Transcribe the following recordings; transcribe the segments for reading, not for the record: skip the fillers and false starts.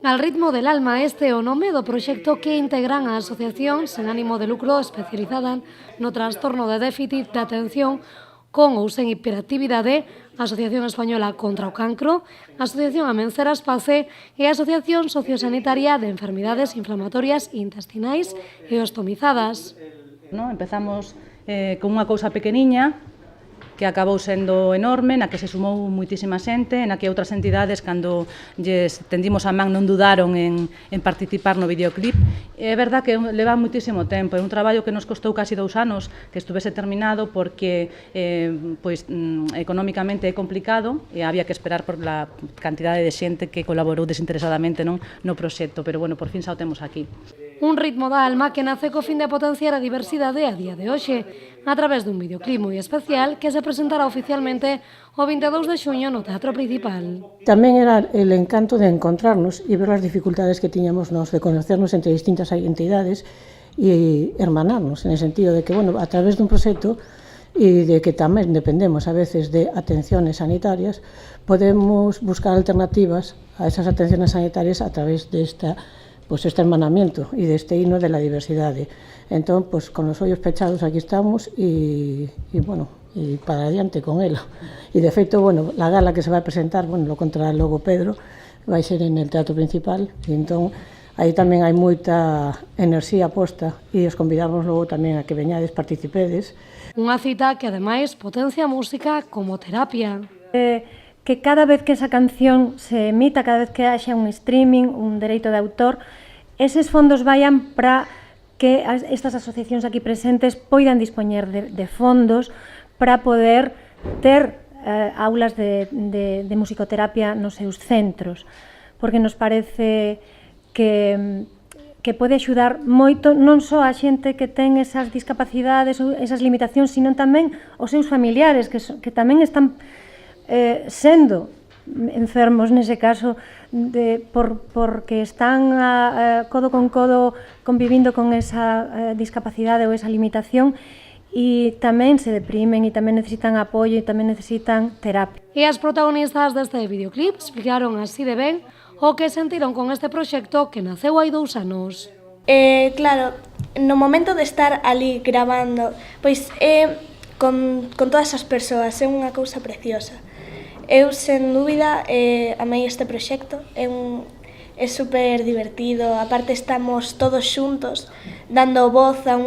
Al ritmo del alma, este é o nome do proxecto que integran a asociación sen ánimo de lucro especializada no trastorno de déficit de atención con ou sen hiperactividade, a Asociación Española contra o Cancro, a Asociación Amenceras Pace e a Asociación Sociosanitaria de Enfermidades Inflamatorias Intestinais e Ostomizadas. Empezamos con unha cousa pequeniña, que acabou sendo enorme, na que se sumou muitísima xente, na que outras entidades, cando lles tendimos a man, non dudaron en participar no videoclip. É verdad que leva muitísimo tempo, é un traballo que nos costou casi 2 anos que estuvese terminado porque económicamente é complicado e había que esperar por la cantidade de xente que colaborou desinteresadamente no proxecto, pero bueno, por fin xa o temos aquí. Un ritmo da alma que nace co fin de potenciar a diversidade a día de hoxe, a través dun videoclip moi especial que se presentará oficialmente o 22 de xuño no Teatro Principal. Tamén era el encanto de encontrarnos e ver as dificultades que tiñamos nos de conocernos entre distintas entidades e hermanarnos, en el sentido de que, bueno, a través dun proxecto e de que tamén dependemos a veces de atenciones sanitarias, podemos buscar alternativas a esas atenciones sanitarias a través de este hermanamiento e deste himno de la diversidade. Entón, con os ollos pechados aquí estamos e para adiante con ela. E de feito, la gala que se vai presentar, lo contará logo Pedro, vai ser en el Teatro Principal, e entón aí tamén hai moita enerxía posta e os convidamos logo tamén a que veñades, participedes. Unha cita que ademais potencia a música como terapia. Que cada vez que esa canción se emita, cada vez que haxa un streaming, un dereito de autor, eses fondos vayan para que estas asociacións aquí presentes poidan dispoñer de fondos para poder ter aulas de musicoterapia nos seus centros, porque nos parece que pode axudar moito non só a xente que ten esas discapacidades ou esas limitacións, sino tamén os seus familiares, que tamén están sendo enfermos nese caso porque están codo con codo convivindo con esa discapacidade ou esa limitación e tamén se deprimen e tamén necesitan apoio e tamén necesitan terapia. E as protagonistas deste videoclip explicaron así de ben o que sentiron con este proxecto que naceu hai 2 anos. Claro, no momento de estar ali gravando, pois con todas as persoas, é unha cousa preciosa. Eu, sen dúbida, amei este proxecto, é super divertido, aparte estamos todos xuntos, dando voz a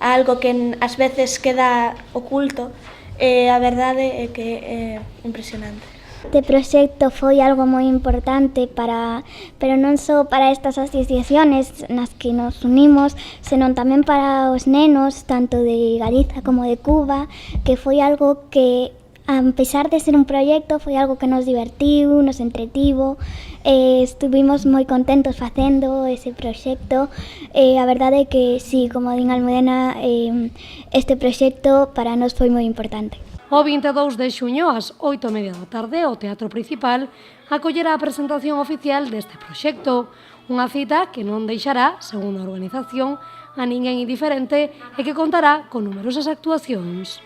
algo que ás veces queda oculto, a verdade é que é impresionante. Este proxecto foi algo moi importante pero non só para estas asociaciones nas que nos unimos, senón tamén para os nenos, tanto de Galiza como de Cuba, que foi algo que, a pesar de ser un proxecto, foi algo que nos divertiu, nos entretivo, estuvimos moi contentos facendo ese proxecto. A verdade é que, sí, como din Almudena, este proxecto para nós foi moi importante. O 22 de xuño, ás 8:30 da tarde, o Teatro Principal acollerá a presentación oficial deste proxecto, unha cita que non deixará, segundo a organización, a ninguén indiferente e que contará con numerosas actuacións.